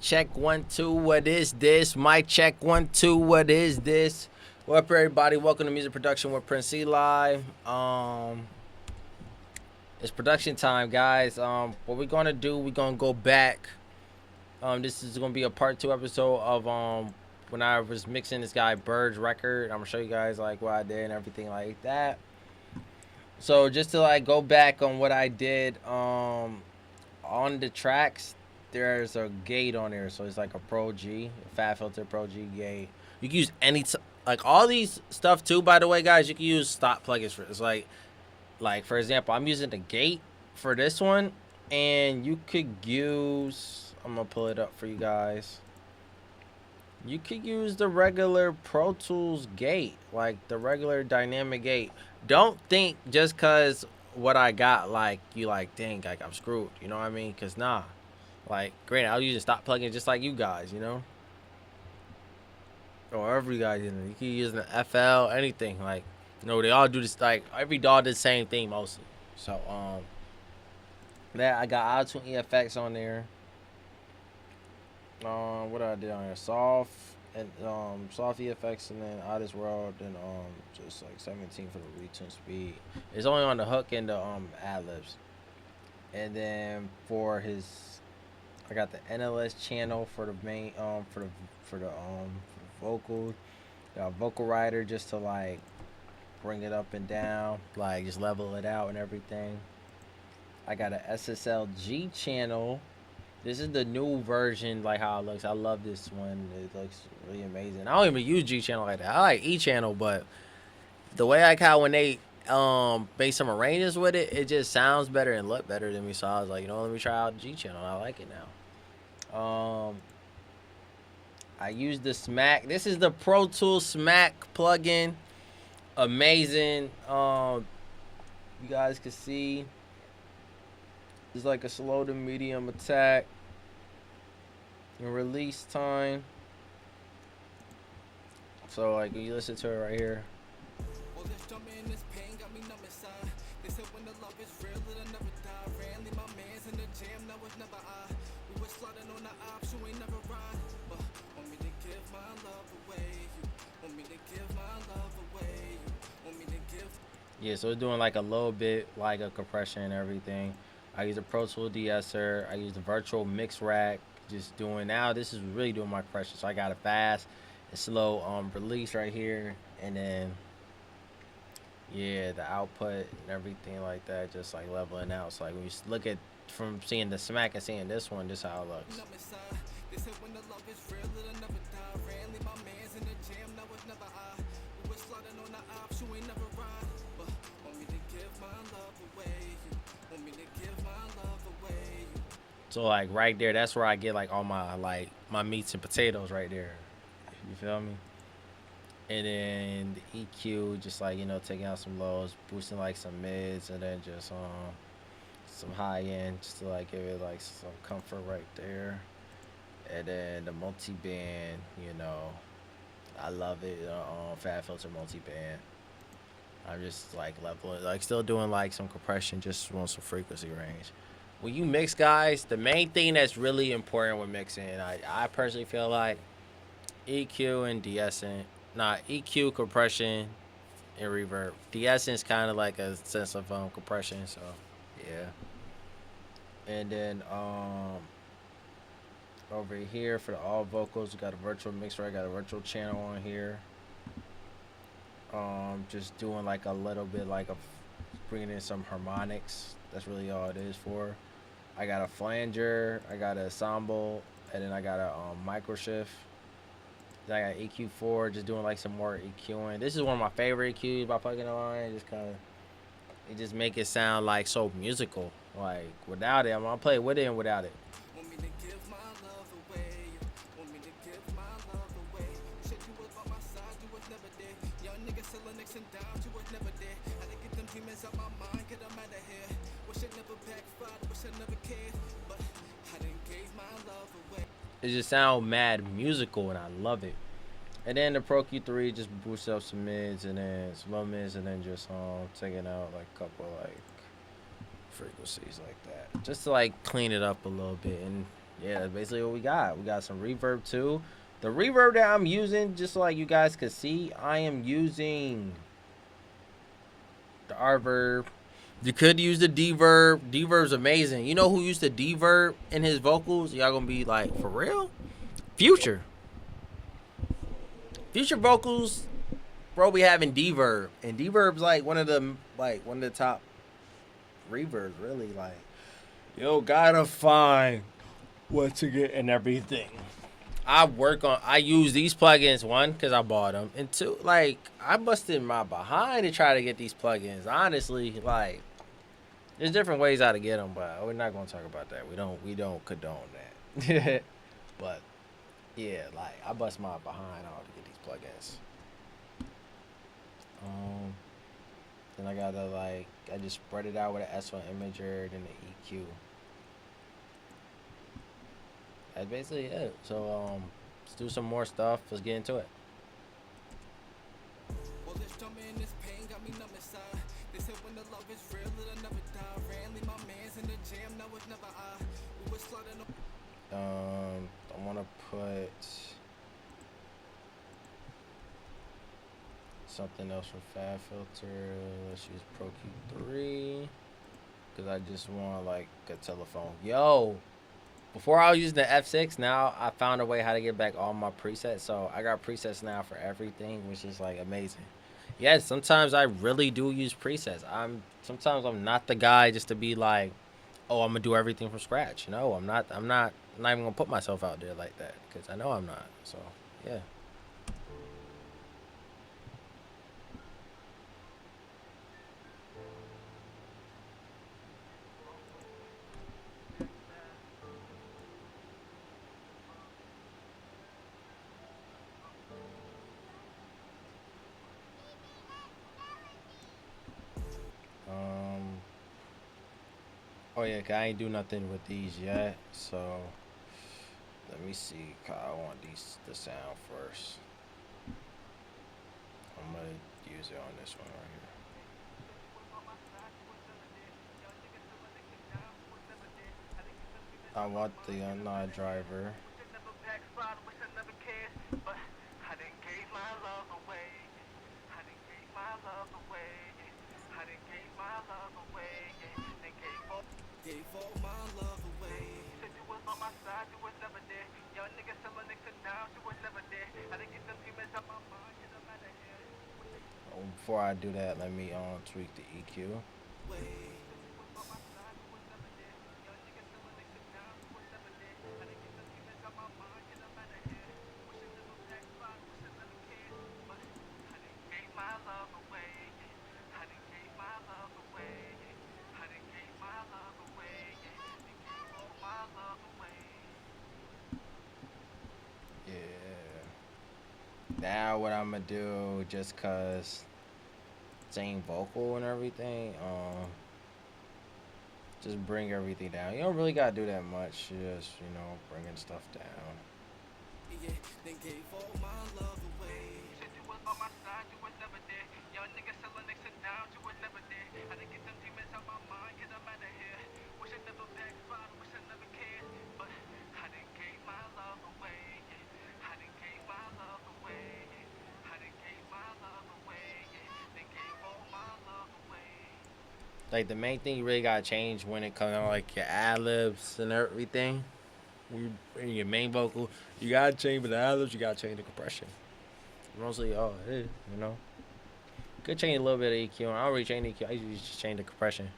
Check 1 2. What is this? Mic check 1 2. What is this? What up, everybody? Welcome to Music Production with Prynce Live. It's production time, guys. What we're gonna do? We're gonna go back. This is gonna be a part 2 episode of when I was mixing this guy Bird's record. I'm gonna show you guys like what I did and everything like that. So just to like go back on what I did on the tracks, there's a gate on there, so it's like a Pro G, a Fat Filter Pro G gate. You can use like all these stuff too. By the way, guys, you can use stop plugins for it's like for example, I'm using the gate for this one, and you could use. I'm gonna pull it up for you guys. You could use the regular Pro Tools gate, like the regular dynamic gate. Don't think just cause what I got, like you like, dang, like I'm screwed. You know what I mean? Cause nah, like granted, I'll use a stop plugin just like you guys, you know, or every guy in it. You can use the FL, anything. Like, you know, they all do this. Like every dog does the same thing mostly. So that I got auto tune EFX on there. What I did on here, soft and soft EFX, and then out this world, and just like 17 for the retune speed. It's only on the hook and the ad libs, and then for his, I got the NLS channel for the main for the vocals. Got a vocal writer just to like bring it up and down, like just level it out and everything. I got a SSLG channel. This is the new version, like how it looks. I love this one. It looks really amazing. I don't even use G channel like that. I like E channel, but the way I got when they make some arrangements with it, it just sounds better and look better than me. So I was like, you know, let me try out G channel. I like it now. I use the Smack. This is the Pro Tools Smack plugin. Amazing. You guys can see it's like a slow to medium attack. And release time. So like when you listen to it right here. Yeah, so it's doing like a little bit like a compression and everything. I use the Pro Tool de-esser. I use the virtual mix rack. Just doing now. This is really doing my compression. So I got a fast and slow release right here, and then yeah, the output and everything like that, just like leveling out. So like when you look at from seeing the Smack and seeing this one, this is how it looks. So like right there, that's where I get like all my meats and potatoes right there. You feel me? And then the EQ, just like, you know, taking out some lows, boosting like some mids, and then just some high end, just to like give it like some comfort right there. And then the multi band, you know, I love it. Fat filter multi band. I'm just like leveling, like still doing like some compression, just want some frequency range. When you mix, guys, the main thing that's really important with mixing, I personally feel like EQ and de-essing. Nah, EQ, compression, and reverb. De-essing is kind of like a sense of compression, so yeah. And then over here for the all vocals, we got a virtual mixer. I got a virtual channel on here. Just doing like a little bit like of bringing in some harmonics. That's really all it is for. I got a flanger, I got a ensemble, and then I got a micro shift. Then I got EQ4, just doing like some more EQing. This is one of my favorite EQs by plugging it on. Just kind of, it just make it sound like so musical. Like without it, I'm gonna play with it and without it. It just sound mad musical, and I love it. And then the Pro Q3 just boosts up some mids and then some low mids, and then just taking out like a couple like frequencies like that, just to like clean it up a little bit. And Yeah, that's basically what we got. We got some reverb too. The reverb that I'm using, just so like you guys could see, I am using the R-verb. You could use the D-verb. D-verb's amazing. You know who used the D-verb in his vocals? Y'all gonna be like, for real? Future. Future vocals, bro, we having D-verb. And D-verb's like one of the top reverbs, really. Like, yo, gotta find what to get and everything. I use these plugins, one, because I bought them, and two, like, I busted my behind to try to get these plugins. Honestly, like, there's different ways how to get them, but we're not gonna talk about that. We don't condone that. But yeah, like, I bust my behind all to get these plugins. Um, then I gotta like I just spread it out with an S1 imager, then the EQ. That's basically it. So let's do some more stuff. Let's get into it. Well, this drama in this pain got me numb inside. They said when the love is real, it'll never die. Randomly, my man's in the jam, now it's never I. We was sliding. I want to put something else for Fab Filter. Let's use Pro Q3 because I just want like a telephone. Yo, before I was using the F6, now I found a way how to get back all my presets. So I got presets now for everything, which is like amazing. Yes, sometimes I really do use presets. Sometimes I'm not the guy just to be like, oh, I'm gonna do everything from scratch. No, I'm not. I'm not even gonna put myself out there like that because I know I'm not. So yeah. Um. Oh yeah, 'cause I ain't do nothing with these yet. So let me see. 'Cause I want the sound first. I'm gonna use it on this one right here. I want the unlock driver. Before I do that, let me tweak the EQ. Yeah. Now what I'm gonna do, just cause same vocal and everything, just bring everything down. You don't really gotta do that much. Just bringing stuff down. Like the main thing you really gotta change when it comes to like your ad libs and everything. When you in your main vocal, you gotta change the ad libs. You gotta change the compression. Mostly, hey, you know, could change a little bit of EQ. I don't really change the EQ. I usually just change the compression.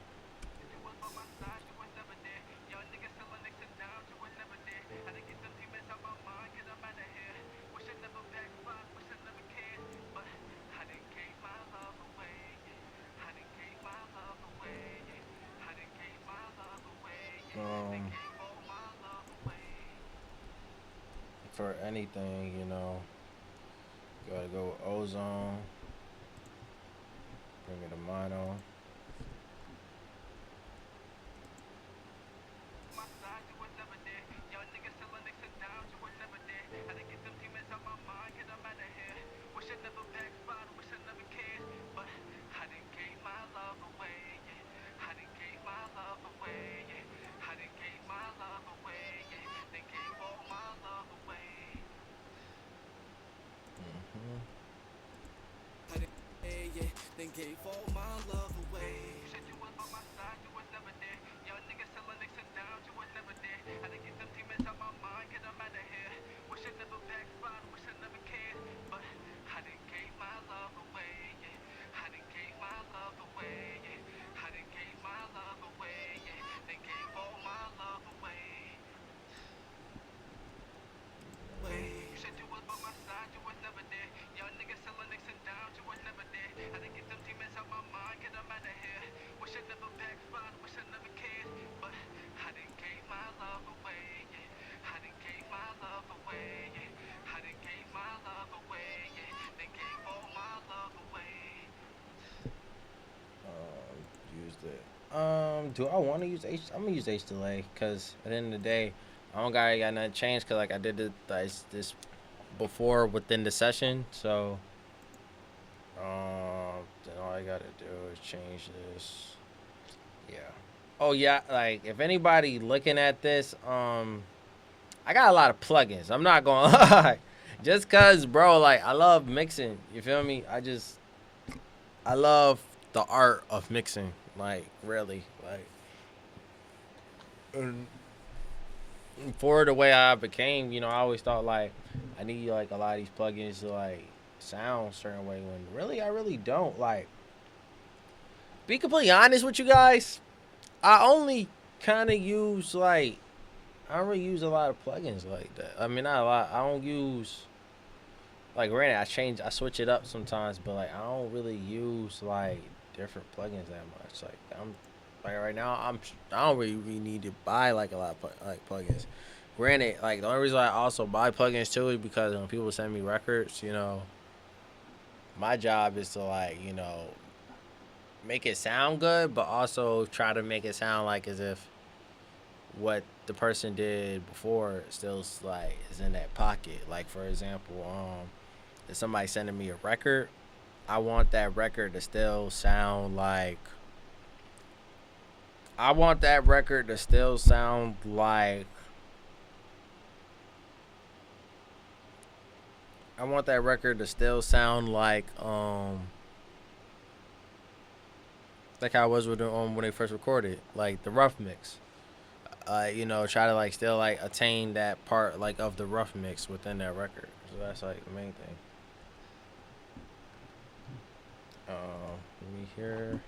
Um, for anything, gotta go with ozone. Bring it to mono. Used it. Do I want to use H? I'm gonna use H delay because at the end of the day, I don't got nothing changed because like I did this before within the session. So, then all I gotta do is change this. Yeah. Oh yeah. Like if anybody looking at this, I got a lot of plugins. I'm not gonna lie. Just cause, bro, like I love mixing. You feel me? I love the art of mixing. Like really, like and for the way I became, I always thought like I need like a lot of these plugins to like sound a certain way. When really, I really don't. Like, be completely honest with you guys, I only kind of use like I don't really use a lot of plugins like that. I mean, not a lot. I don't use like granted, I switch it up sometimes, but like I don't really use like different plugins that much. Like I'm like right now, I don't really need to buy like a lot of like plugins. Granted, like the only reason I also buy plugins too is because when people send me records, my job is to like make it sound good, but also try to make it sound like as if what the person did before still like is in that pocket. Like for example, if somebody sending me a record, I want that record to still sound like I want that record to still sound like I want that record to still sound like how I was with when they first recorded, like the rough mix. Try to like still like attain that part like of the rough mix within that record. So that's like the main thing. Let me hear.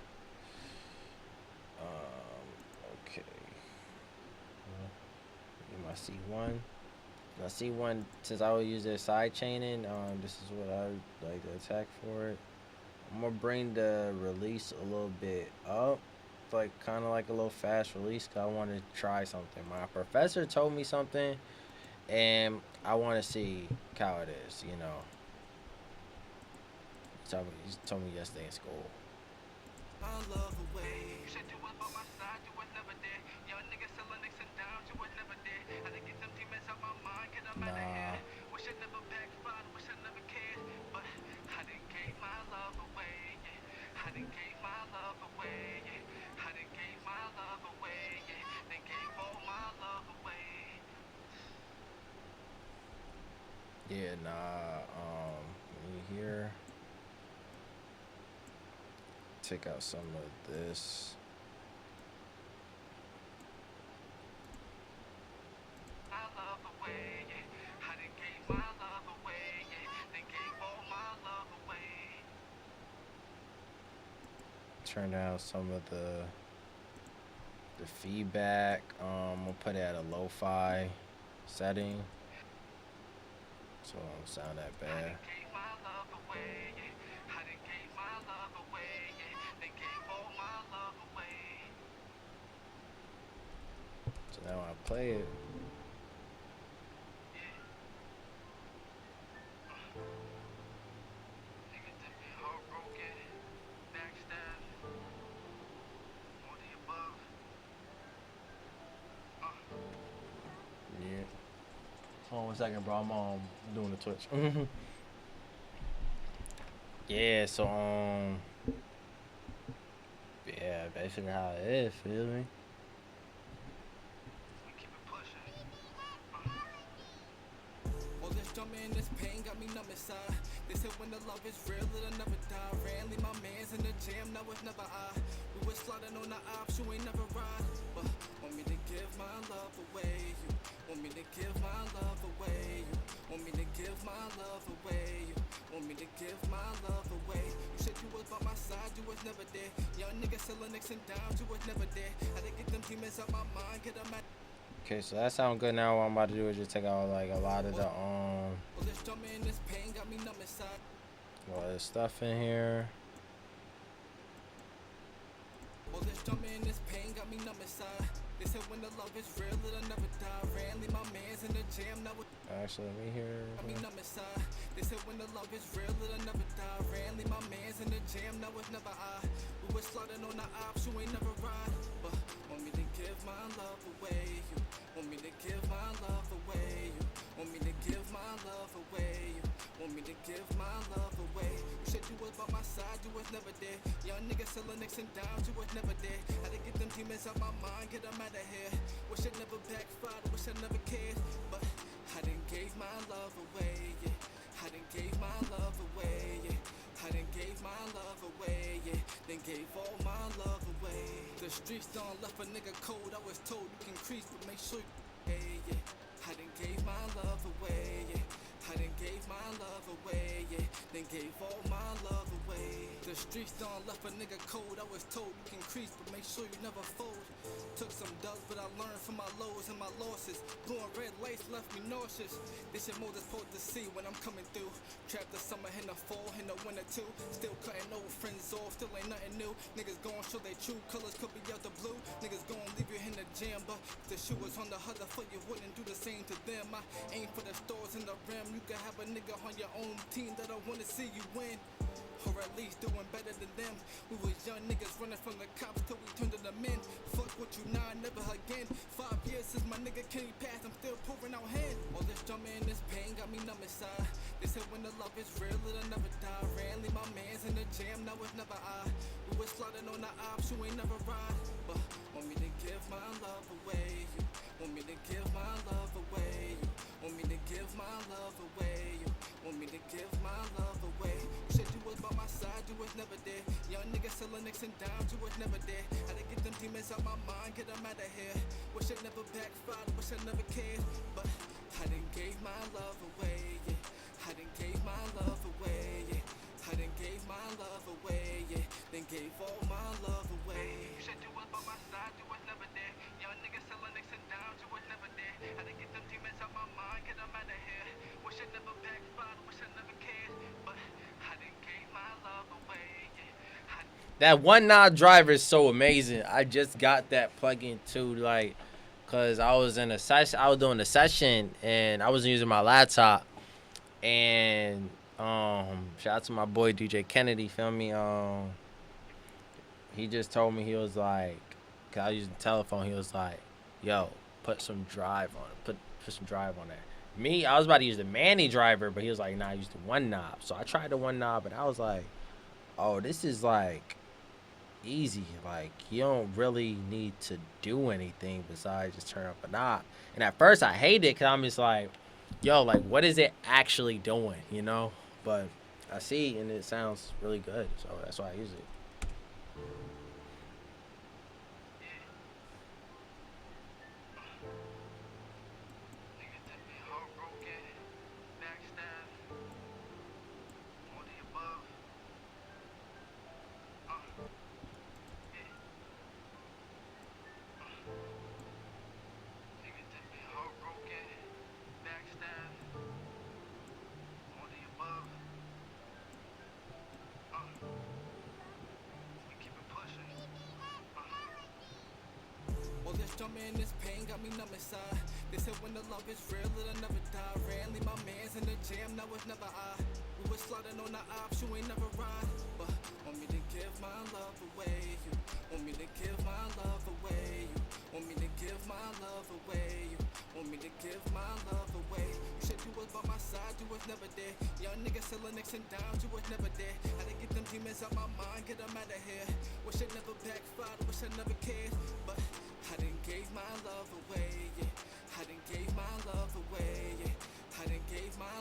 Okay. Get my C1. My C1, since I will use their side chaining, this is what I would like to attack for it. I'm gonna bring the release a little bit up, like kind of like a little fast release, cause I want to try something. My professor told me something, and I want to see how it is. He told me yesterday in school. Nah. Yeah, nah. Let me hear. Take out some of this. Turn down some of the feedback. I'm gonna put it at a lo-fi setting, so it don't sound that bad. So now when I play it, yeah. Hold on 1 second, bro. I'm doing the Twitch. Yeah. So yeah, basically how it is. Feel me? stomach and this pain got me numb inside. They said when the love is real, it'll never die. Randomly, my man's in the jam, now it's never I. We was sliding on the ops, you ain't never ride. But want me to give my love away, you want me to give my love away, you want me to give my love away, you want me to give my love away. You said you was by my side, you was never there. Young nigga selling nicks and downs, you was never there. Had to get them demons out my mind, get them out. Okay, so that sounds good. Now what I'm about to do is just take out like a lot of the Well, this stomach and this pain got me numb inside. a lot of stuff in here. Well, this stomach and this pain got me numb inside. They said when the love is real, it'll never die. Randomly, my man's in the jam, now it Actually, let me hear. got me numb inside. They said when the love is real, it'll never die. Randomly, my man's in the jam, now it's never I. We was sliding on the ops, you ain't never ride. But want me to give my love away, you want me to give my love away, you want me to give my love away, you want me to give my love away. You said you was by my side, you was never there. Young nigga selling nicks and downs, you was never there. Had to get them demons out my mind, get them out of here. Wish it never backfired, wish I never cared. But I done gave my love away, yeah. I done gave my love away, yeah. I done gave my love away, yeah. Then gave all my love away. The streets done left a nigga cold. I was told you can crease, but make sure you hey, yeah. I done gave my love away, yeah. I done gave my love away, yeah. Then gave all my love away. The streets done left a nigga cold. I was told you can crease, but make sure you never fold. Took some dubs, but I learned from my lows and my losses. Blowing red lights left me nauseous. This shit more than supposed to see when I'm coming through. Trapped the summer in the fall, in the winter too. Still cutting old friends off, still ain't nothing new. Niggas gon' show they true colors, could be out the blue. Niggas gon' leave you in the jam, but if the shoe was on the other foot, you wouldn't do the same to them. I aim for the stars in the rim. You can have a nigga on your own team that I wanna see you win. Or at least doing better than them. We was young niggas running from the cops till we turned to the men. Fuck what you nah, never again. 5 years since my nigga Kenny passed, I'm still pouring out hand. All this drama and this pain got me numb inside. They said when the love is real, it'll never die. Randomly, my man's in the jam, now it's never I. We was sliding on the ops, you ain't never ride. But want me to give my love away, you want me to give my love away, you want me to give my love away, you want me to give my love away. You said you was by my side, you was never there. Young nigga selling nicks and downs, you was never there. Had to get them demons out my mind, get them out of here. Wish it never backfired, wish I never cared. But I done gave my love away, yeah. I done gave my love away, yeah. I done gave my love away, yeah. Then gave all my love away. You said you was by my side, you was never there. Young nigga selling nicks and downs, you was never there. Had to get them demons out my mind, get them out of here. Wish it never backfired, wish I never cared. But I done gave my love away, yeah. That one knob driver is so amazing. I just got that plugin too, like, cause I was in a session. I was doing a session and I wasn't using my laptop. And shout out to my boy DJ Kennedy. Feel me? He just told me, he was like, cause I was using the telephone. He was like, "Yo, put some drive on it. Put some drive on that." Me, I was about to use the Manny driver, but he was like, "Nah, use the one knob." So I tried the one knob, and I was like, "Oh, this is like easy. Like, you don't really need to do anything besides just turn up a knob." And at first, I hated it because I'm just like, "Yo, like, what is it actually doing?" You know? But I see, and it sounds really good, so that's why I use it. All this drama and this pain got me numb inside. They said when the love is real, it'll never die. Randomly, my man's in the jam, now it's never I. We was sliding on the ops, you ain't never ride. But want me to give my love away, you want me to give my love away, you want me to give my love away, you want me to give my love away. You said you was by my side, you was never there. Young nigga selling nicks and downs, you was never there. Had to get them demons out my mind, get them out of here. Wish it never backfired, wish I never cared. But I done gave my love away, yeah. I done gave my love away, yeah. I done gave my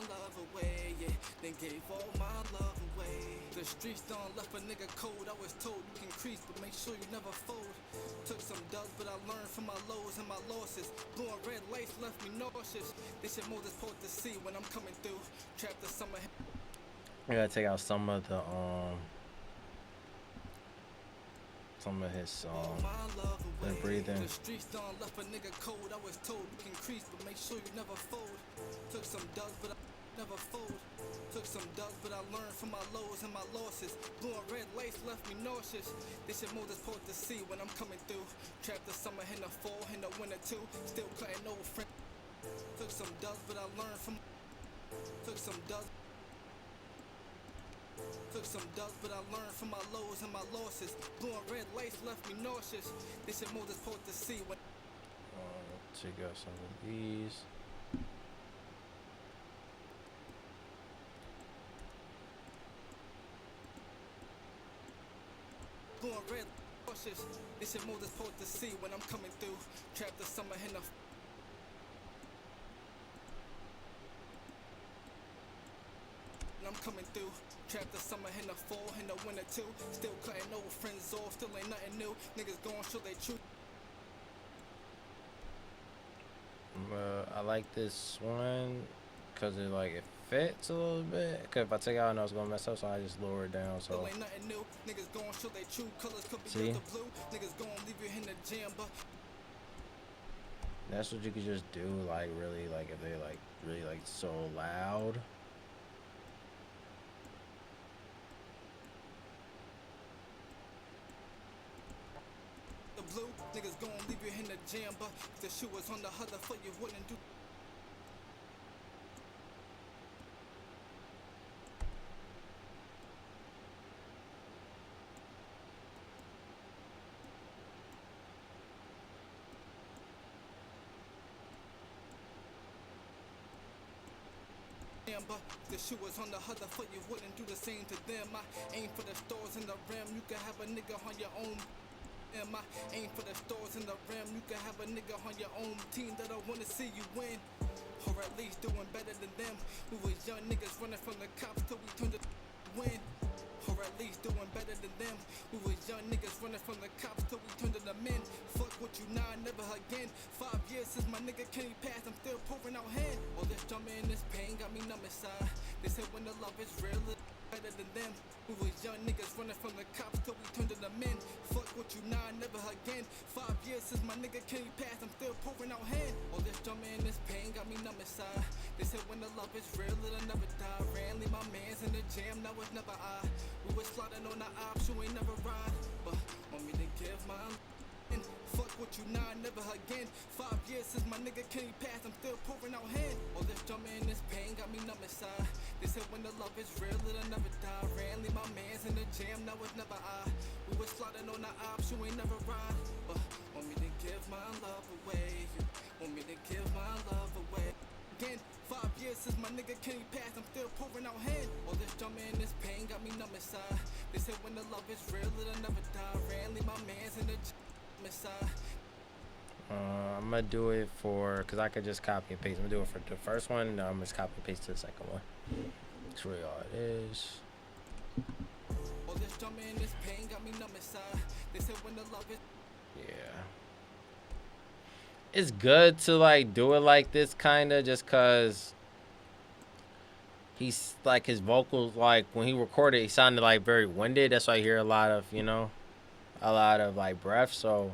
done gave all my love away. The streets done left a nigga cold. I was told you can crease, but make sure you never fold. Took some dubs, but I learned from my lows and my losses. Blue and red lights left me nauseous. They should mold this port to see when I'm coming through. Trap the summer. I gotta take out some of his the breathing. The streets done left a nigga cold. I was told you can crease, but make sure you never fold. Took some dubs, but I never fold. Took some dubs, but I learned from my lows and my losses. Blue and red lights left me nauseous. They should mold this port to see when I'm coming through. Trap the summer in the fall, in the winter too. Still cutting old friends. Took some dubs, but I learned from. Took some dubs. Took some dubs, but I learned from my lows and my losses. Blue and red lights left me nauseous. They should mold this port to see when. Check out some of these. Blue and red nauseous. They should mold this port to see when I'm coming through. Trap the summer in the. I'm coming through. Trap the summer in the fall, in the winter too. Still cutting old friends off, still ain't nothing new. Niggas gon' show they truth. I like this one because it fits a little bit. Cause if I take it out, I know it's gonna mess up, so I just lower it down. So Still ain't nothing new. Niggas gon' show they true colors. Could be see, the blue. Niggas gon' leave you in the jam, but that's what you could just do. Like really, like if they really so loud. blue, niggas gon' leave you in the jam, but if the shoe was on the other foot, you wouldn't do. But if the shoe was on the other foot, you wouldn't do the same to them. I aim for the stars in the rim, you can have a nigga on your own. I aim for the stars in the rim, you can have a nigga on your own team that I wanna see you win, or at least doing better than them. We was young niggas running from the cops till we turned to win, or at least doing better than them. We was young niggas running from the cops till we turned to the men. Fuck what you nah, never again. 5 years since my nigga Kenny passed, I'm still pouring out hand. All this drama and this pain got me numb inside. They said when the love is real, it's better than them. We was young niggas running from the cops till we turned to the men. Fuck what you nah, never again. 5 years since my nigga Kenny passed, I'm still pouring out hand. All this drama and this pain got me numb inside. They said when the love is real, it'll never die. Randomly my mans in the jam, now it's never I. We was sliding on the ops, you ain't never ride. But want me to give my and fuck what you nah, never again. 5 years since my nigga Kenny passed, I'm still pouring out hand. All this drama and this pain got me numb inside. They said when the love is real, it'll never die. Randomly my mans in the jam, now it's never I. We was sliding on the ops, you ain't never ride. But want me to give my love away. You want me to give my love away. Again, 5 years since my nigga Kenny passed, I'm still pouring out hand. All this drama and this pain got me numb inside. They said when the love is real, it'll never die. Randomly my mans in the jam. I'm gonna do it for, cause I could just copy and paste. I'm gonna do it for the first one, and I'm just copy and paste to the second one. That's really all it is. All this drama and this pain got me numb inside. They said when the love is. Yeah. It's good to like do it like this, kinda, just cause he's like his vocals, like when he recorded, he sounded like very winded. That's why I hear a lot of, you know, a lot of like breath, so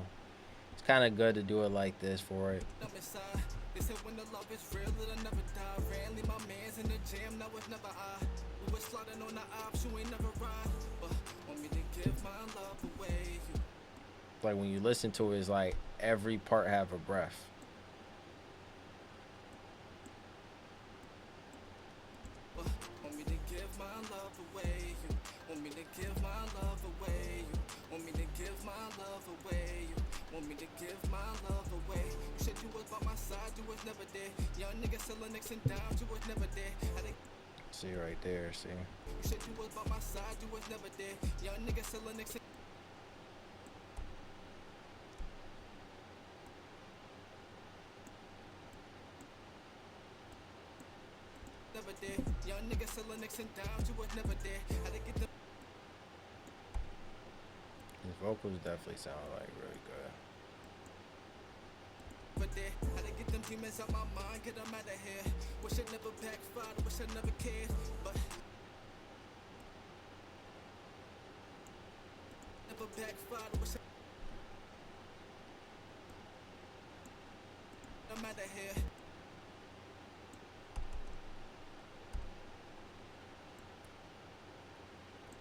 it's kind of good to do it like this for it. They said when the love is real, it'll never die. Randomly my man's in the jam, now it's never I. We was sliding on the ops, you ain't never ride. But want me to give my love away. Like when you listen to it, it's like every part have a breath. Want me to give my love away. Want me to give my love away. Want me to give my love away. Want me to give my love away. You said you was by my side, you was never there. Young nigga selling nicks and dimes, you was never there. See right there, see. You said you was by my side, you was never there. Young nigga selling nicks and never there. Young niggas selling nicks and downs, you was never there. Had to get them His vocals definitely sound like really good. over there. Had to get them demons out my mind, get them out of here. Wish I never backfired, wish I never cared. But never backfired, wish I'm out of here.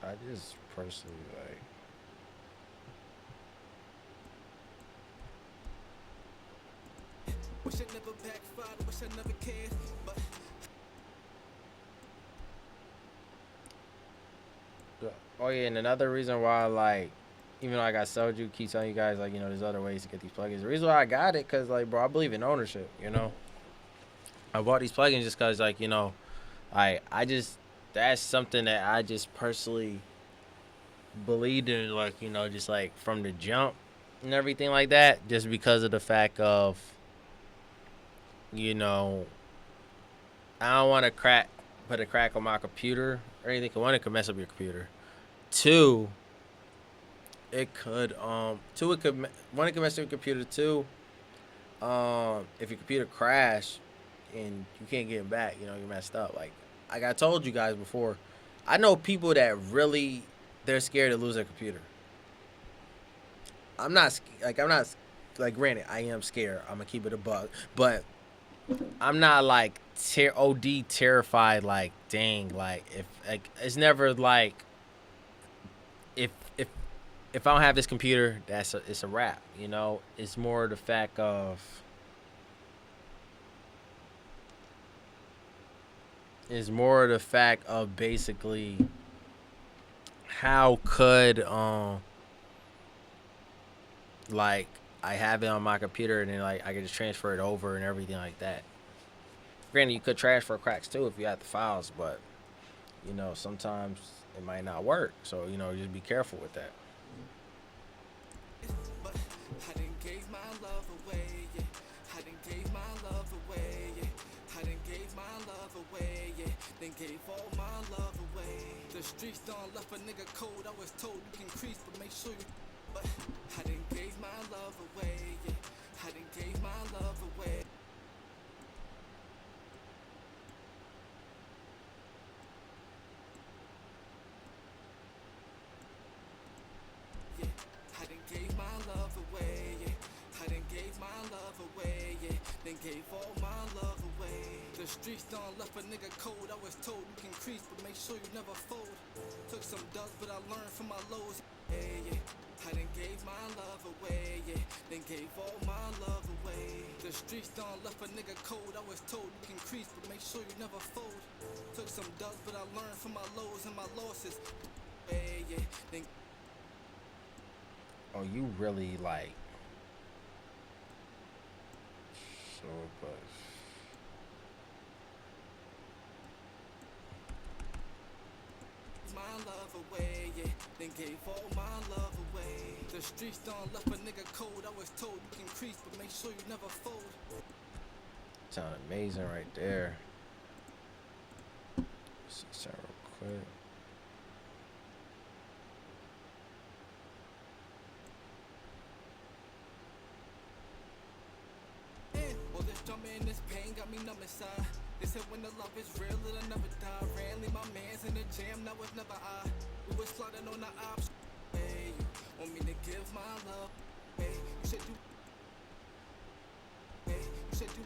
I just personally like. Wish I never backfired, wish I never cared. But Oh yeah, and another reason why like, even though I got sold you, keep telling you guys like, you know, there's other ways to get these plugins. The reason why I got it, cause like, bro, I believe in ownership. You know, I bought these plugins just cause like, you know, I just, that's something that I just personally believed in, like, you know, just like from the jump and everything like that, just because of the fact of, you know, I don't want to put a crack on my computer or anything. Cause one, it could mess up your computer. Two, it could one, it could mess up your computer. Two, if your computer crash and you can't get it back, you know, you're messed up. Like I told you guys before, I know people that really, they're scared to lose their computer. I'm not like, granted, I am scared. I'm gonna keep it a bug, but I'm not like OD terrified. Like, dang, like if like it's never like if if if I don't have this computer, it's a wrap. You know, it's more the fact of basically how could like I have it on my computer and then like I can just transfer it over and everything like that. Granted, you could transfer cracks too if you have the files, but you know sometimes it might not work. So you know just be careful with that. but I didn't gave my love away, yeah. I didn't gave my love away, yeah. I didn't gave my love away, yeah. Then gave all my love away. The streets don't left a nigga cold. I was told you can crease, but make sure you. But I didn't gave my love away, yeah. I didn't gave my love away. Yeah, I done gave my love away, yeah. I done gave my love away, yeah. Then gave all my love away. The streets don't left a nigga cold. I was told you can crease, but make sure you never fold. Took some dubs, but I learned from my lows. Yeah, yeah. I done gave my love away, yeah. Then gave all my love away. The streets don't left a nigga cold. I was told you can crease, but make sure you never fold. Took some dubs, but I learned from my lows and my losses. Yeah, yeah. Then Oh, you really like so much. my love away, yeah. Then gave all my love away. The streets don't left a nigga cold. I was told you can crease, but make sure you never fold. Sound amazing right there. Let's see sound real quick. Well, this drama and this pain got me numb inside. They said when the love is real, it'll never die. Randomly, my man's in the jam, now it's never I. We was sliding on the ops. Hey, want me to give my love? Hey, you said you. Hey, you said you.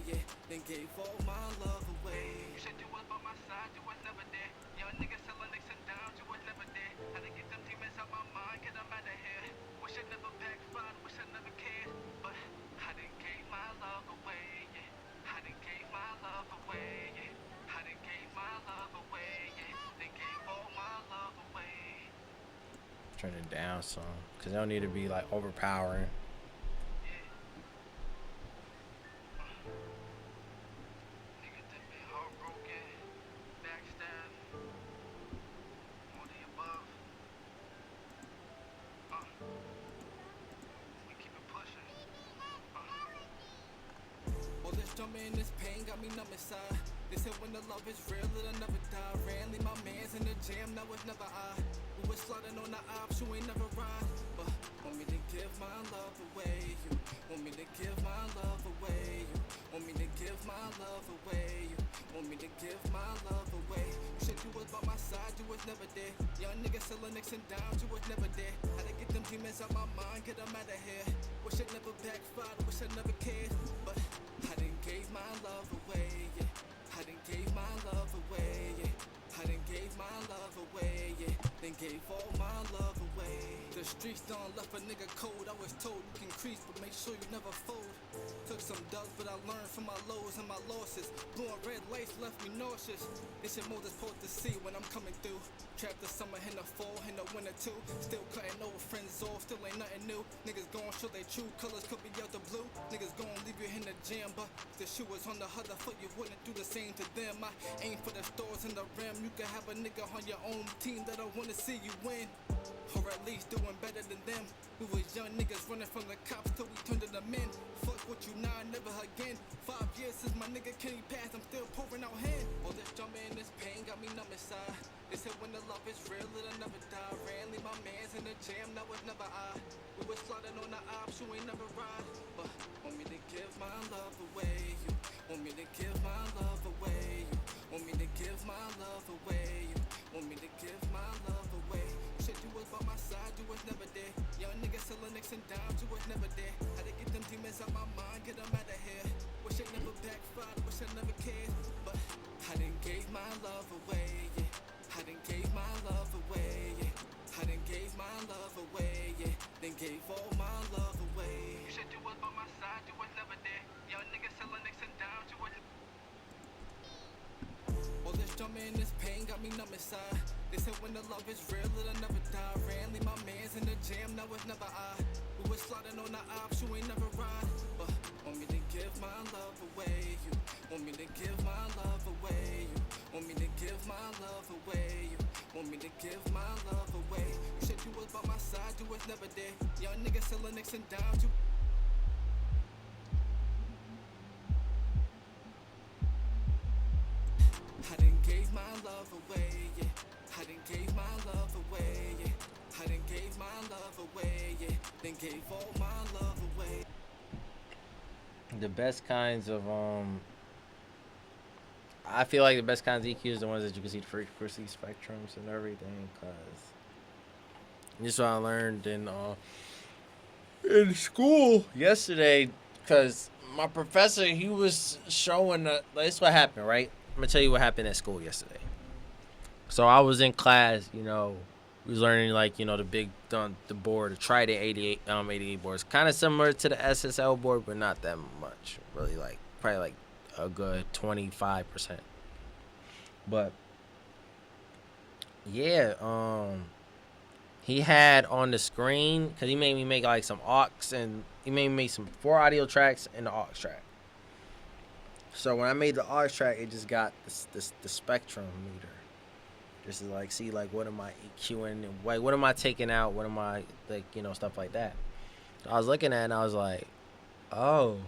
Yeah, then gave all my love away. You said you was by my side, you was never there. Young niggas selling nicks and downs, you was never there. Had to get them demons out my mind, get them out of here. Wish I never backfired, wish I never cared. But I done gave my love away, yeah. I done gave my love away, yeah. I done gave my love away, yeah. Then gave all my love away. Turn it down some, cause they don't need to be like overpowering. Niggas that been heartbroken, backstabbed, all the above. We keep it pushing. All this drama and this pain got me numb inside. They said when the love is real, it'll never die. Randomly, my man's in the jam, now it's never I. We was sliding on the ops, you ain't never ride. But want me to give my love away, you want me to give my love away, you want me to give my love away, you want me to give my love away. You said you was by my side, you was never there. Young nigga selling nicks and downs, you was never there. Had to get them demons out my mind, get them out of here. Wish it never backfired, wish I never cared. But I done gave my love away, yeah. I done gave my love away, yeah. I done gave my love away, yeah. Then gave all my love away. The streets done left a nigga cold. I was told you can crease, but make sure you never fold. Took some dubs, but I learned from my lows and my losses. Blowing red lights left me nauseous. This shit more than supposed to see when I'm coming through. Trapped the summer in the fall, in the winter too. Still cutting old friends off, still ain't nothing new. Niggas gon' show they true colors, could be out the blue. Niggas gon' leave you in the jam, but if the shoe was on the other foot, you wouldn't do the same to them. I aim for the stars in the rim. You can have a nigga on your own team that I wanna see you win, or at least doing better than them. We was young niggas running from the cops till we turned to the men. Fuck what you now, never again. 5 years since my nigga Kenny passed, I'm still pouring out hand. All this drama and this pain got me numb inside. They said when the love is real, it'll never die. Randomly, my man's in the jam, now it's never I. We was sliding on the ops, you ain't never ride. But want me to give my love away, you want me to give my love away, you want me to give my love away, you want me to give my love away. You said you was by my side, you was never there. Young niggas selling nicks and downs, you was never there. Had to get them demons out my mind, get them out of here. Wish it never backfired, wish I never cared. But I done gave my love away, yeah. I done gave my love away, yeah. I done gave my love away, yeah. Then gave all my love away. You said you was by my side, you was never there. Young niggas selling nicks and downs, you was. All this drama and this pain got me numb inside. They said when the love is real, it'll never die. Randomly, my man's in the jam, now it's never I. We was sliding on the ops, you ain't never ride. But want me to give my love away, you want me to give my love away, you want me to give my love away, you want me to give my love away. You said you was by my side, you was never there. Young niggas selling nicks and downs, you. I done gave my love away, yeah. I done gave my love away, yeah. I done gave my love away, yeah. Then gave all my love away. The best kinds of I feel like the best kinds of EQs are the ones that you can see the frequency spectrums and everything, cause this is what I learned in school yesterday. Cause my professor, he was showing this what happened, right? I'm gonna tell you what happened at school yesterday. So I was in class, we was learning like the board, the Trident 88 boards, kind of similar to the SSL board, but not that much. Really, like probably like a good 25%. But yeah, he had on the screen because he made me make like some aux, and he made me make some 4 audio tracks and the aux track. So when I made the aux track, it just got the spectrum meter. Just to like see like what am I EQing and like what am I taking out, what am I like stuff like that. So I was looking at it and I was like, oh,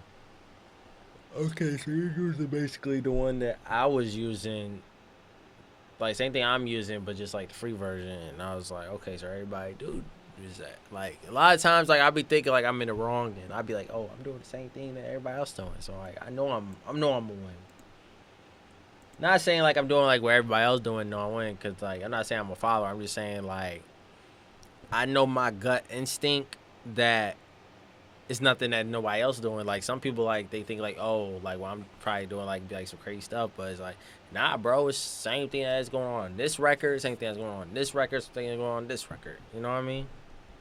okay, so you're using basically the one that I was using, like same thing I'm using, but just like the free version. And I was like, okay, so everybody do use that. Like a lot of times, like I'll be thinking like I'm in the wrong, and I'll be like, oh, I'm doing the same thing that everybody else doing. So like I know I'm gonna win. Not saying like I'm doing like what everybody else doing, no, I win, cause like I'm not saying I'm a follower. I'm just saying like I know my gut instinct that it's nothing that nobody else doing. Like some people like they think like, oh, like well I'm probably doing like some crazy stuff, but it's like nah, bro, it's the same thing that's going on this record, same thing that's going on this record, same thing that's going on this record. You know what I mean?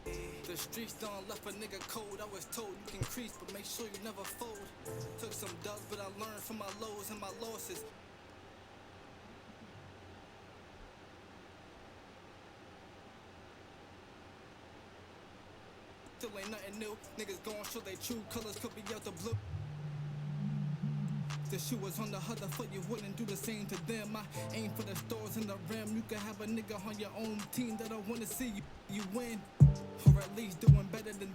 The streets done left a nigga cold. I was told you can crease, but make sure you never fold. Took some dubs, but I learned from my lows and my losses. still ain't nothing new. Niggas gon' show they true colors, could be out the blue. The shoe was on the other foot, you wouldn't do the same to them. I aim for the stars in the rim. You could have a nigga on your own team that don't wanna see you win, or at least doing better than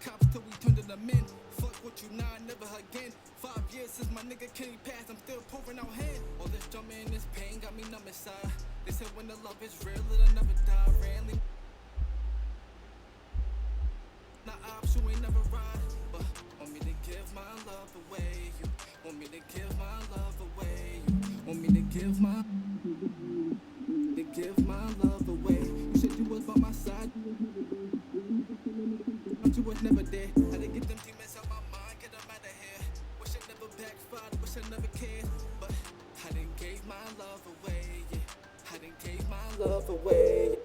cops till we turn to the men. Fuck what you now, never again. 5 years since my nigga Kenny passed, I'm still pouring out hand. All this drama and this pain got me numb inside. They said when the love is real, it'll never die. Randomly, not ops, you ain't never ride. But want me to give my love away. You want me to give my love away. You want me to give my love away. You said you was by my side, but you was never there. Had to get them demons out my mind, get them out of here. Wish I never backfired, wish I never cared. But I done gave my love away, yeah. I done gave my love away,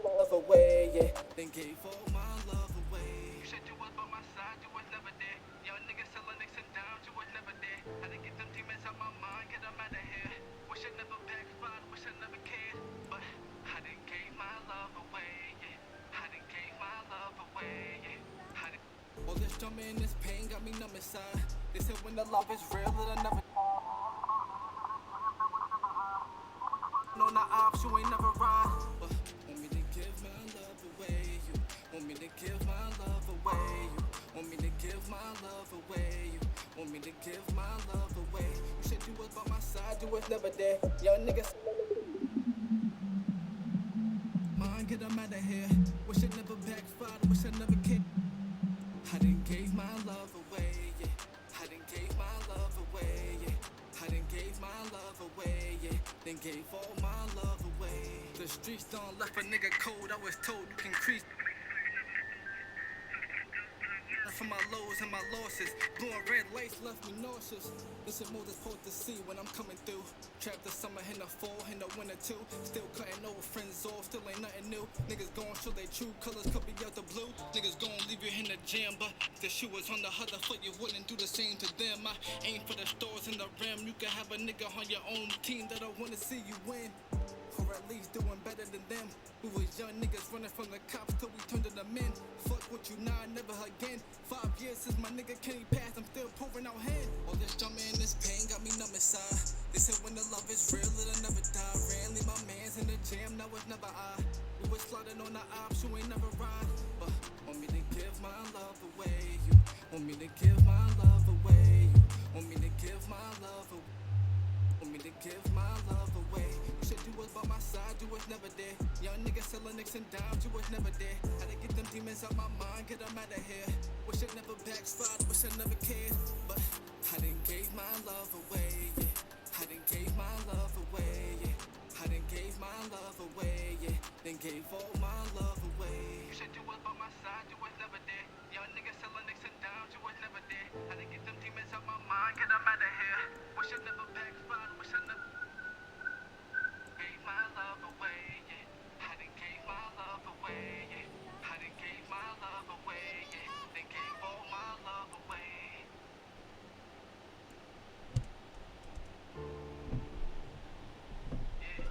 love away, yeah. Then gave all my love away. You said you was by my side, you was never there. Young niggas selling nicks and downs, you was never there. Had to get them demons out my mind, get them out of here. Wish I never backfired, wish I never cared. But I done gave my love away, yeah. I done gave my love away, yeah. All this drama and this pain got me numb inside. They said when the love is real, it'll never. No, not ops, you ain't never ride. But want me to give my love away. You want me to give my love away. You want me to give my love away. You want me to give my love away. You said you was by my side, you was never there. Young niggas. Mine, get them out of here. Wish it never backfired, wish I never cared. I done gave my love away, yeah. I done gave my love away, yeah. I done gave my love away, yeah. Then gave all my love away. The streets don't left a nigga cold. I was told you can crease from my lows and my losses. Blue and red lights left me nauseous. This is more than supposed to see when I'm coming through. Trapped the summer in the fall, in the winter too. Still cutting old friends off, still ain't nothing new. Niggas gon' show they true colors, could be out the blue. Niggas gon' leave you in the jam, but the shoe was on the other foot, you wouldn't do the same to them. I aim for the stars in the rim. You can have a nigga on your own team that don't wanna see you win, or at least doing better than them. We was young niggas running from the cops till we turned to the men. Fuck what you now, never again. 5 years since my nigga Kenny passed, I'm still pouring out hand. All this drama and this pain got me numb inside. They said when the love is real, it'll never die. Randomly, my man's in the jam, now it's never I. We was slotting on the ops, you ain't never ride. But want me to give my love away. You want me to give my love away. You want me to give my love away. Want me to give my love away. You said you was by my side, you was never there. Young niggas selling nicks and downs, you was never there. Had to get them demons out my mind, get them out of here. Wish I never backfired, wish I never cared. But I done gave my love away, yeah. I done gave my love away, yeah. I done gave my love away, yeah. Then gave all my love away. You said you was by my side, you was never there. Young niggas selling nicks and downs, you was never there. Had to get them demons out my mind, get them out of here. Wish I never backfired, wish I never gave my love away, yeah. I done gave my love away, yeah. I done gave my love away, yeah. Then gave all my love away. Yeah.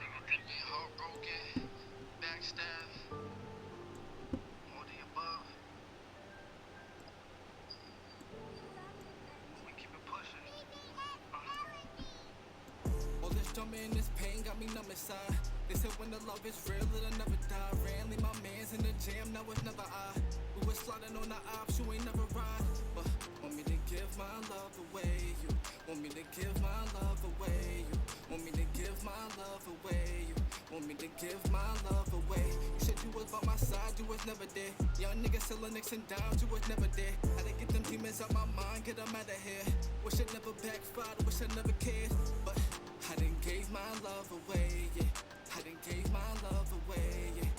Nigga think they heartbroken, backstab, all the above. We keep it pushing. All this drama and this pain got me numb inside. They said when the love is real, it'll never die. Randomly, my man's in the jam, now it's never I. We was slotting on the ops, you ain't never ride. But want me to give my love away. You want me to give my love away. You want me to give my love away. You want me to give my love away. You said you was by my side, you was never there. Young niggas selling nicks and downs, you was never there. Had to get them demons out my mind, get them out of here. Wish I never backfired, wish I never cared. But I done gave my love away, yeah. I done gave my love away, yeah.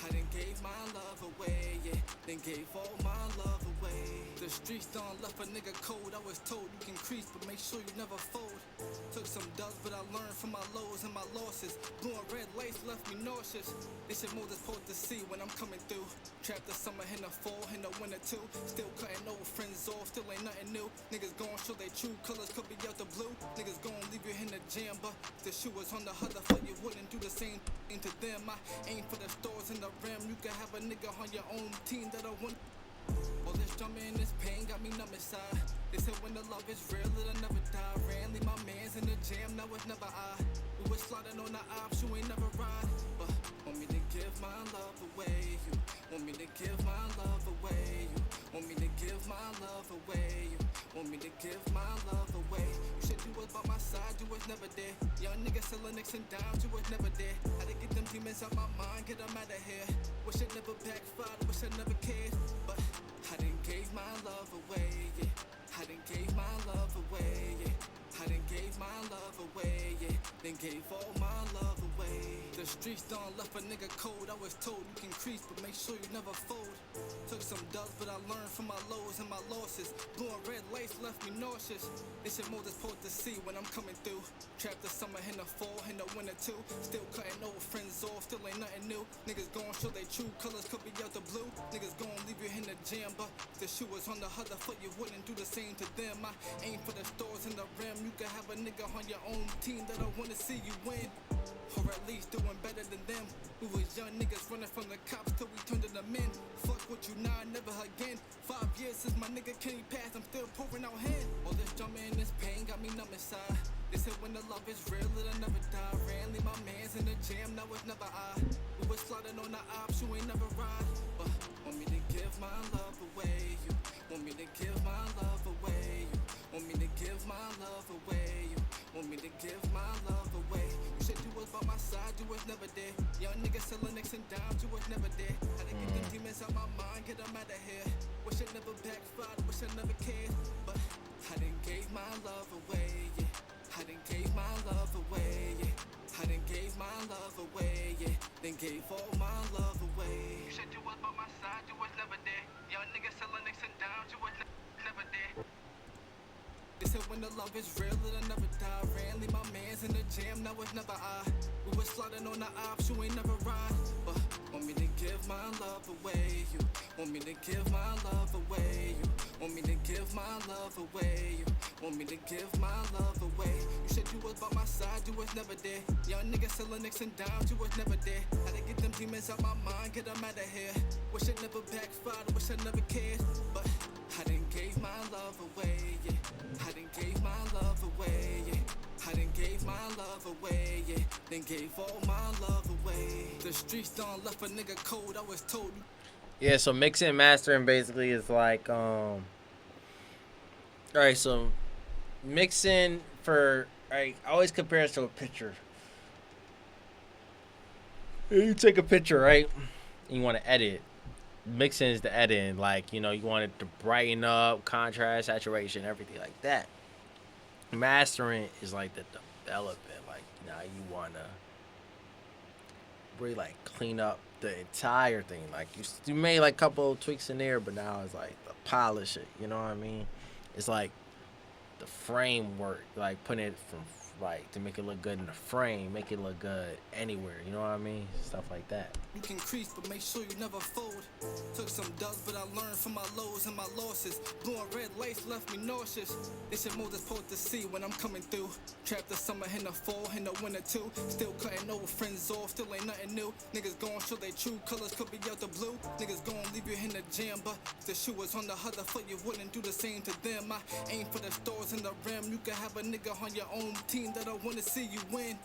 I done gave my love away, yeah. Then gave all my love away. The streets don't left a nigga cold. I was told you can crease, but make sure you never fold. Took some dubs, but I learned from my lows and my losses. Blue and red lights left me nauseous. This shit more than supposed to see when I'm coming through. Trapped the summer in the fall, in the winter too. Still cutting old friends off, still ain't nothing new. Niggas gon' show they true colors, could be out the blue. Niggas gon' leave you in the jam, but the shoe was on the other foot. You wouldn't do the same thing to them. I aim for the stars in the rim. You can have a nigga on your own team that I want. All this drama and this pain got me numb inside. They said when the love is real, it'll never die. Randomly, my man's in the jam, now it's never I. We was sliding on the ops, you ain't never ride. But want me to give my love away, you want me to give my love away, you want me to give my love away, you want me to give my love away. You said you was by my side, you was never there. Young niggas selling nicks and dimes, you was never there. Had to get them demons out my mind, get them out of here. Wish it never backfired, wish I never cared. But I done gave my love away, yeah. I done gave my love away, yeah. I done gave my love away, yeah. Then gave all my love away. The streets done left a nigga cold. I was told you can crease, but make sure you never fold. Took some dubs, but I learned from my lows and my losses. Blue and red lights left me nauseous. This shit more than supposed to see when I'm coming through. Trapped the summer in the fall, in the winter too. Still cutting old friends off, still ain't nothing new. Niggas gon' show they true colors, could be out the blue. Niggas gon' leave you in the jam, but the shoe was on the other foot. You wouldn't do the same to them. I aim for the stars in the rim. You can have a nigga on your own team that I wanna see you win, or at least doing better than them. We was young niggas running from the cops till we turned to the men. Fuck what you now, never again. 5 years since my nigga Kenny passed, I'm still pouring out hand. All this drama and this pain got me numb inside. They said when the love is real, it'll never die. Randomly, my man's in the jam, now it's never I. We was sliding on the ops, you ain't never ride. But want me to give my love away, you want me to give my love away, you want me to give my love away, you want me to give my love away. You said you was by my side, you was never there. Young niggas selling nicks and dimes, you was never there. Had to get them demons out my mind, get them out of here. Wish it never backfired, wish I never cared. But I done gave my love away, yeah. I done gave my love away, yeah. I done gave my love away, yeah. Then gave all my love away. You said you was by my side, you was never there. Young niggas selling nicks and dimes, you was never there. They said when the love is real, it'll never die. Randomly, my man's in the jam, now it's never I. We was sliding on the ops, you ain't never ride. But want me to give my love away, you want me to give my love away, you want me to give my love away, you want me to give my love away. You said you was by my side, you was never there. Young niggas selling nicks and dimes, you was never there. Had to get them demons out my mind, get them out of here. Wish it never backfired, wish I never cared. But I done gave my love away, yeah. I done gave my love away, yeah. I done gave my love away, yeah. Then gave all my love away. The streets done left a nigga cold, I was told. Yeah, so mixing and mastering basically is like alright, so mixing for I always compare it to a picture. You take a picture, right? And you want to edit. Mixing is the editing, like, you know, you want it to brighten up, contrast, saturation, everything like that. Mastering is like the development, like now you want to really like clean up the entire thing. Like you made like a couple of tweaks in there, but now it's like the polish it, you know what I mean? It's like the framework, like putting it from like to make it look good in the frame, make it look good anywhere, you know what I mean? Stuff like that. You can crease, but make sure you never fold. Took some dubs, but I learned from my lows and my losses. Blue and red lights left me nauseous. This shit more than supposed to see when I'm coming through. Trapped the summer in the fall, in the winter too. Still cutting old friends off, still ain't nothing new. Niggas gon' show they true colors, could be out the blue. Niggas gon' leave you in the jam, but the shoe was on the other foot. You wouldn't do the same to them. I aim for the stars in the rim. You can have a nigga on your own team that I wanna see you win,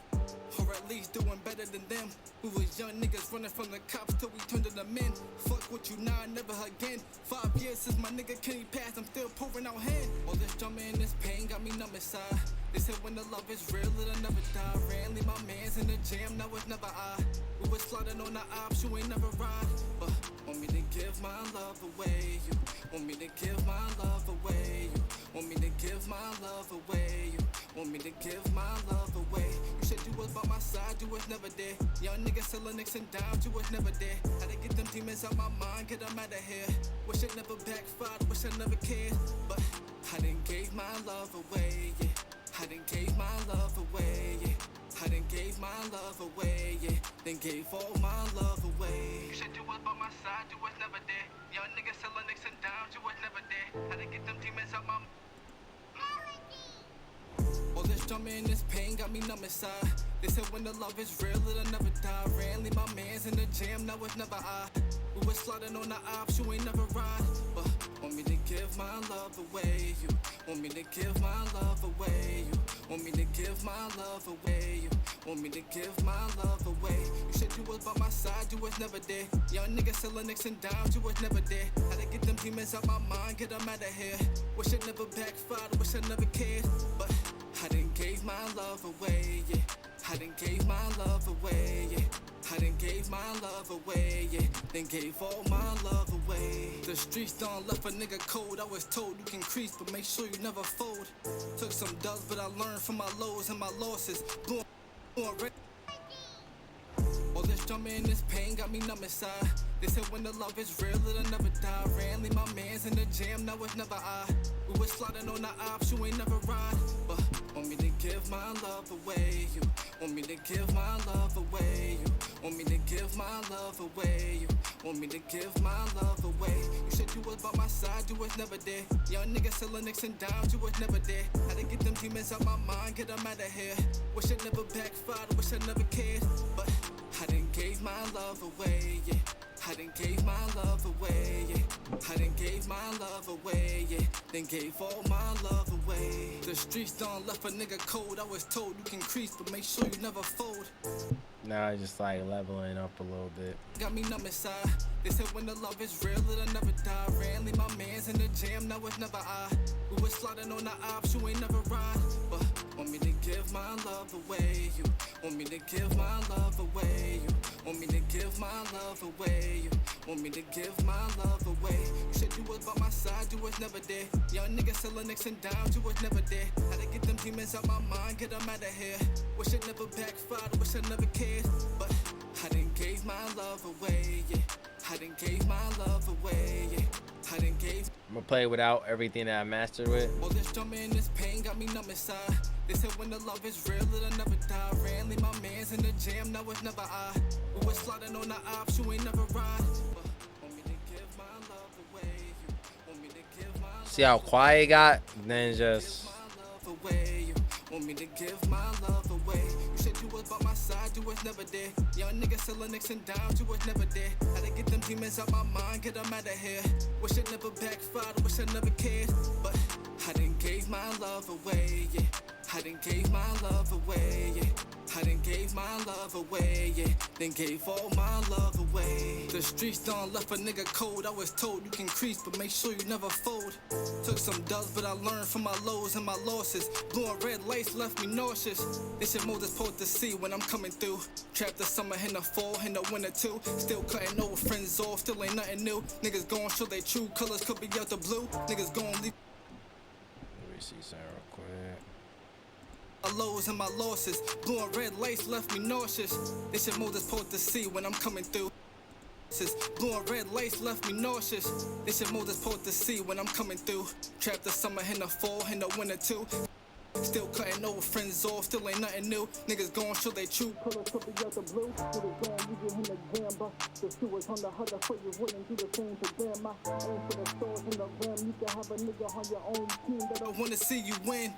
or at least doing better than them. We was young niggas running from the cops till we turned to the men. Fuck what you now, never again. 5 years since my nigga Kenny passed, I'm still pouring out hand. All this drama and this pain got me numb inside. They said when the love is real, it'll never die. Randomly, my man's in the jam, now it's never I. We was sliding on the ops, you ain't never ride. But want me to give my love away, you want me to give my love away, you want me to give my love away, you want me to give my love away. You said you was by my side, you was never there. Young niggas selling nicks and dimes, you was never there. Had to get them demons out my mind, get them out of here. Wish it never backfired, wish I never cared. But I done gave my love away, yeah. I done gave my love away. love away, yeah. Then gave all my love away. You said you was by my side, you was never there. Young niggas selling nicks and downs, you was never there. Had to get them demons out my. All this drama and this pain got me numb inside. They said when the love is real, it'll never die. Randomly, my man's in the jam, now it's never I. We was sliding on the ops, you ain't never ride. But want me to give my love away, you. Want me to give my love away, you. Want me to give my love away, you. Want me to give my love away. You said you was by my side, you was never there. Young niggas selling nicks and downs, you was never there. Had to get them demons out my mind, get them out of here. Wish it never backfired, wish I never cared. But I done gave my love away, yeah. I done gave my love away, yeah. I done gave my love away, yeah. Then gave all my love away. The streets done left a nigga cold. I was told you can crease, but make sure you never fold. Took some dubs, but I learned from my lows and my losses. Blowing red. All this drama and this pain got me numb inside. They said when the love is real, it'll never die. Randomly, my man's in the jam, now it's never I. We was sliding on the ops, you ain't never ride. But want me to give my love away, you. Want me to give my love away, you. Want me to give my love away, you. Want me to give my love away. You said you was by my side, you was never there. Young niggas selling nicks and downs, you was never there. Had to get them demons out my mind, get them out of here. Wish it never backfired, wish I never cared. But I done gave my love away, yeah. I done gave my love away, yeah. I done gave my love away, yeah. Then gave all my love away. The streets done left a nigga cold. I was told you can crease, but make sure you never fold. Now I just like leveling up a little bit. Got me numb inside. They said when the love is real, it'll never die. Randomly, my man's in the jam, now it's never I. We was sliding on the ops, you ain't never ride. But want me to give my love away, you. Want me to give my love away, you. Want me to give my love away, you. Want me to give my love away. You said you was by my side, you was never there. Young niggas selling nicks and downs, you was never there. Had to get them demons out my mind, get them out of here. Wish it never backfired, wish I never cared. But I done gave my love away, yeah. I done gave my love away, yeah. I done gave. I'm gonna play without everything that I mastered with. All this drama and this pain got me numb inside. They said when the love is real, it'll never die. Randomly, my man's in the jam, now it's never I. We was sliding on the ops, you ain't never ride. But want me to give my love away, you. Want me to give my love. See how quiet it got? Then just. Away, you. Want me to give my love away. You said you was by my side, you was never there. Young niggas selling nicks and downs, you was never there. Had to get them demons out my mind, get them out of here. Wish it never backfired, wish I never cared. But I done gave my love away, yeah. I done gave my love away, yeah. I done gave my love away, yeah. Then gave all my love away. The streets done left a nigga cold. I was told you can crease, but make sure you never fold. Took some dubs, but I learned from my lows and my losses. Blowing red lights left me nauseous. They should more supposed to see when I'm coming through. Trapped the summer in the fall, in the winter too. Still cutting old friends off, still ain't nothing new. Niggas gon' show they true colors, could be out the blue. Niggas gon' leave. Let me see something real quick. My lows and my losses. Blowing red lights left me nauseous. They should more supposed to see when I'm coming through. Blowing red lights left me nauseous. They should more supposed to see when I'm coming through. Trapped the summer in the fall, in the winter too. Still cutting old friends off, still ain't nothing new. Niggas gon' show they true colors, could be out the blue. Niggas gon' leave you in the jam, but the shoe was on the huddle for you wouldn't do the same to them. I aim for the stores in the rim. You can have a nigga on your own team that I wanna see you win.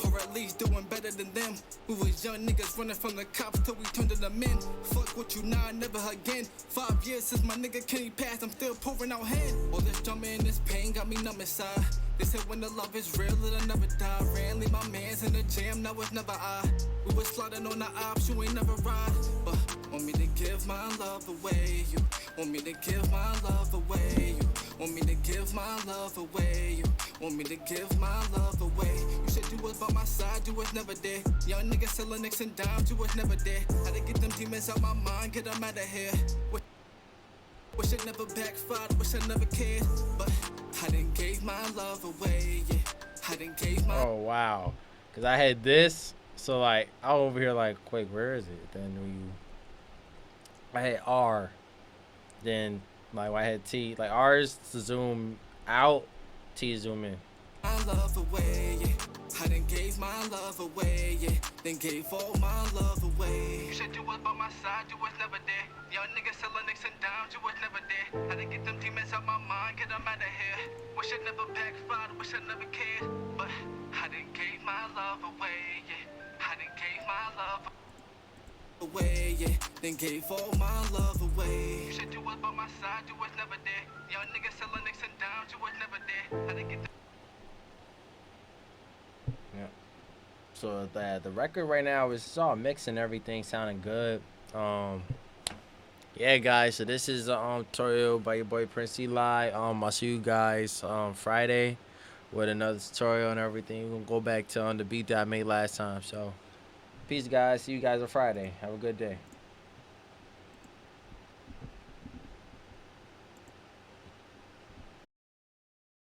Or at least doing better than them. We was young niggas running from the cops till we turned to the men. Fuck what you nah, never again. 5 years since my nigga Kenny passed, I'm still pouring out hand. All this drama and this pain got me numb inside. They said when the love is real, it'll never die. Randomly, my man's in the jam, now it's never I. We was sliding on the ops, you ain't never ride. But want me to give my love away, you. Want me to give my love away, you. Want me to give my love away, you. Want me to give my love away. You said you was by my side, you was never there. Young niggas selling nicks and downs, you was never there. Had to get them demons out my mind, get them out of here. Wish it never backfired, wish I never cared. But I done gave my love away, yeah. I done gave my. Oh wow, cause I had this, so like I was over here like, wait, where is it? Then I had R, then like I had T. Like R is to zoom out, T is zoom in. My love away, yeah. I done gave my love away, yeah, then gave all my love away. You said you was by my side, you was never there. Young niggas selling nicks and downs, you was never there. Had to get them demons out my mind, get them out of here. Wish I never backfired, wish I never cared. But I done gave my love away, yeah. I done gave my love away, yeah, then gave all my love away. You said you was by my side, you was never there. Young niggas selling nicks and downs, you was never there. Had to get them. Yeah. So the record right now is all mixed and everything sounding good. Yeah, guys. So this is tutorial by your boy Prynce Eli. I'll see you guys Friday with another tutorial and everything. We're gonna go back to the beat that I made last time. So peace, guys. See you guys on Friday. Have a good day.